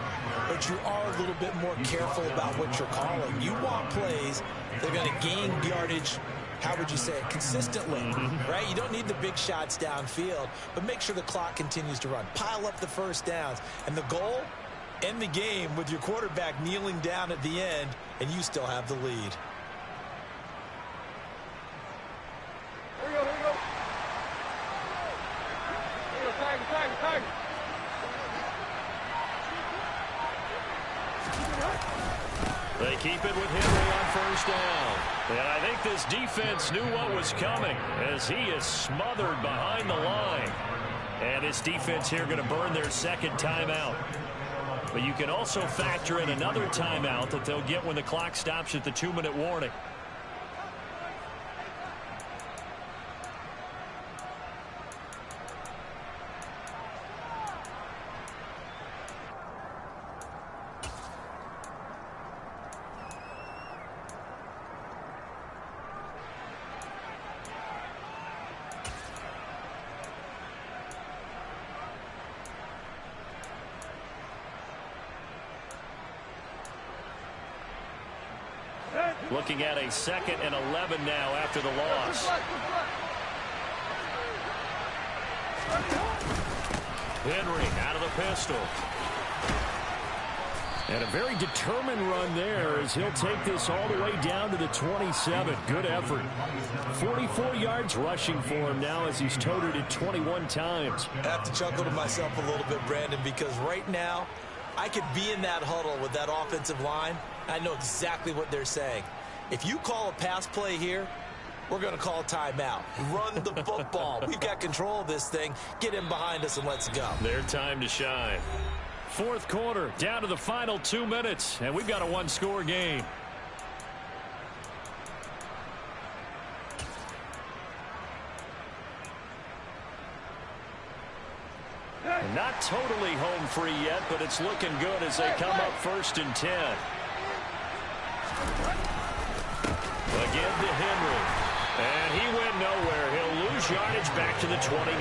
But you are a little bit more careful about what you're calling. You want plays that are going to gain yardage, how would you say it, consistently, right? You don't need the big shots downfield, but make sure the clock continues to run. Pile up the first downs, and the goal, end the game with your quarterback kneeling down at the end, and you still have the lead. Here we go, here we go. Here we go, tag. They keep it with Henry on first down. And I think this defense knew what was coming as he is smothered behind the line. And this defense here going to burn their second timeout. But you can also factor in another timeout that they'll get when the clock stops at the 2-minute warning. Looking at a 2nd and 11 now after the loss. Henry out of the pistol. And a very determined run there as he'll take this all the way down to the 27. Good effort. 44 yards rushing for him now as he's toted it 21 times. I have to chuckle to myself a little bit, Brandon, because right now I could be in that huddle with that offensive line. I know exactly what they're saying. If you call a pass play here, we're going to call a timeout. Run the football. We've got control of this thing. Get in behind us and let's go. Their time to shine. Fourth quarter, down to the final 2 minutes, and we've got a one-score game. Not totally home free yet, but it's looking good as they come up 1st and 10. Again to Henry. And he went nowhere. He'll lose yardage back to the 29.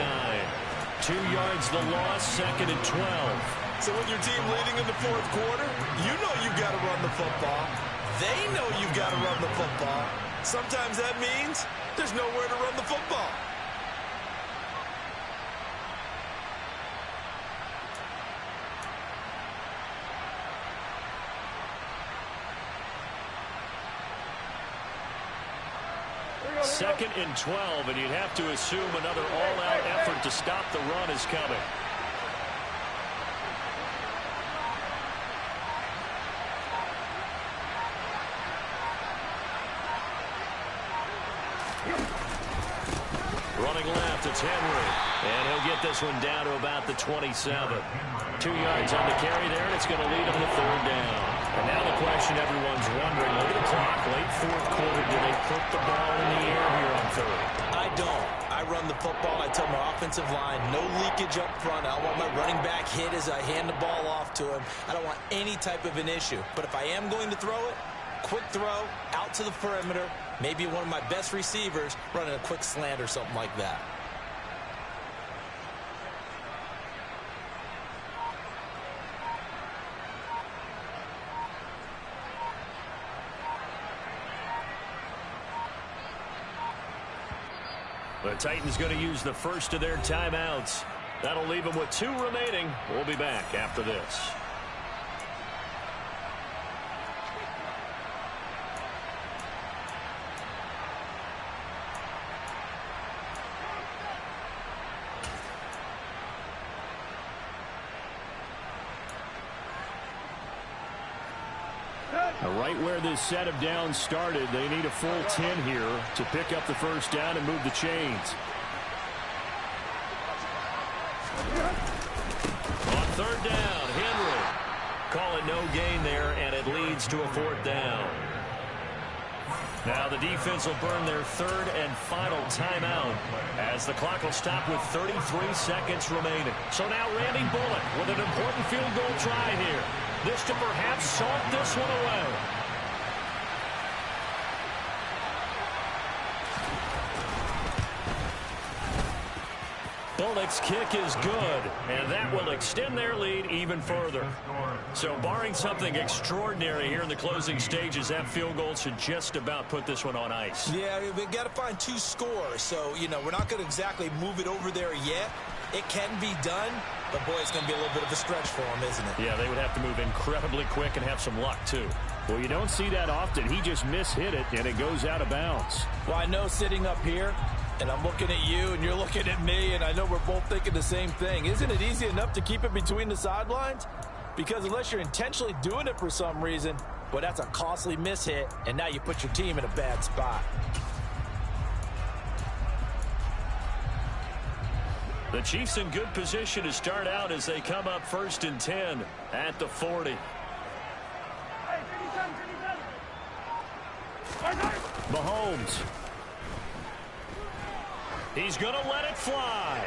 2 yards the loss, 2nd and 12. So with your team leading in the fourth quarter, you know you've got to run the football. They know you've got to run the football. Sometimes that means there's nowhere to run the football. Second and 12, and you'd have to assume another all-out effort to stop the run is coming. Running left, it's Henry. And he'll get this one down to about the 27. 2 yards on the carry there, and it's going to lead him to 3rd down. And now the question everyone's wondering, look at the clock, late fourth quarter, do they put the ball in the air here on 3rd? I don't. I run the football. I tell my offensive line, no leakage up front. I don't want my running back hit as I hand the ball off to him. I don't want any type of an issue. But if I am going to throw it, quick throw, out to the perimeter, maybe one of my best receivers running a quick slant or something like that. The Titans going to use the first of their timeouts. That'll leave them with 2 remaining. We'll be back after this. Right where this set of downs started, they need a full 10 here to pick up the first down and move the chains. On 3rd down, Henry. Call it no gain there, and it leads to a 4th down. Now the defense will burn their 3rd and final timeout as the clock will stop with 33 seconds remaining. So now Randy Bullock with an important field goal try here. This to perhaps salt this one away. Bullock's kick is good, and that will extend their lead even further. So barring something extraordinary here in the closing stages, that field goal should just about put this one on ice. Yeah, we've got to find 2 scores. So, you know, we're not going to exactly move it over there yet. It can be done, but, boy, it's going to be a little bit of a stretch for him, isn't it? Yeah, they would have to move incredibly quick and have some luck, too. Well, you don't see that often. He just mishit it, and it goes out of bounds. Well, I know sitting up here, and I'm looking at you, and you're looking at me, and I know we're both thinking the same thing. Isn't it easy enough to keep it between the sidelines? Because unless you're intentionally doing it for some reason, well, that's a costly mishit, and now you put your team in a bad spot. The Chiefs in good position to start out as they come up 1st and 10 at the 40. Mahomes. He's going to let it fly.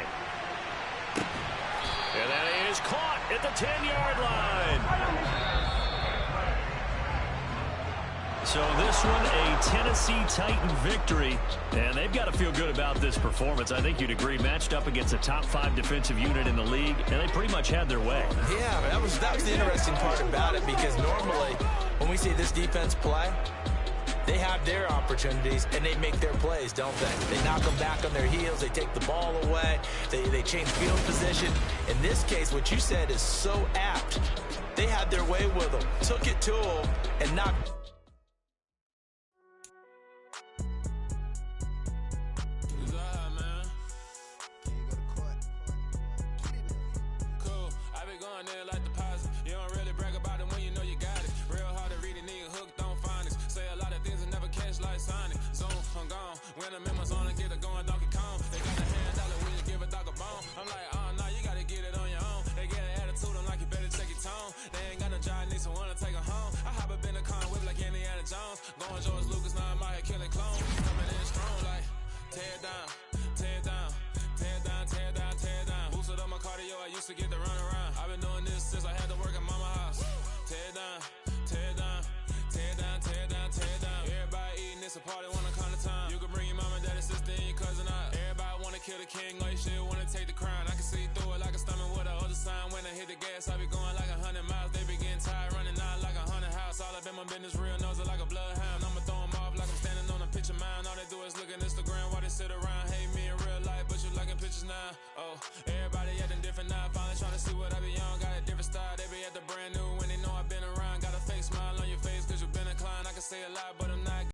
And that is caught at the 10-yard line. So this one, a Tennessee Titan victory, and they've got to feel good about this performance. I think you'd agree, matched up against a top 5 defensive unit in the league, and they pretty much had their way. Yeah, that was the interesting part about it, because normally when we see this defense play, they have their opportunities, and they make their plays, don't they? They knock them back on their heels. They take the ball away. They change field position. In this case, what you said is so apt. They had their way with them, took it to them, and knocked. When the members on and get it going Donkey Kong, they got a $100, we just give a dog a bone. I'm like, oh no, you gotta get it on your own. They get an attitude, I'm like, you better check it. Going George Lucas, now I'm out here killing clones. Coming in strong like, tear down, tear down, tear down, tear down, tear down. Boosted up my cardio, I used to get to run around. I've been doing this since I had to work at mama house. Tear down, tear down, tear down, tear down, tear down. Everybody eating, it's a party, wanna come to time. You can bring your mama, daddy, sister, and your cousin out. Everybody wanna kill the king, or you shit wanna take the crown. I can see through it like a stomach with a other sign. When I hit the gas, I be going like 100 miles. They be getting tired, running out like 100 house. All up in my business, real nose it like a bloodhound. I'ma throw 'em off like I'm standing on a picture mound. All they do is look at Instagram while they sit around. Hate me in real life, but you liking pictures now. Oh, everybody acting different now. Finally trying to see what I be on. Got a different style, they be at the brand new when they know I've been around. Got a fake smile on your face, cause you been inclined. I can say a lot, but I'm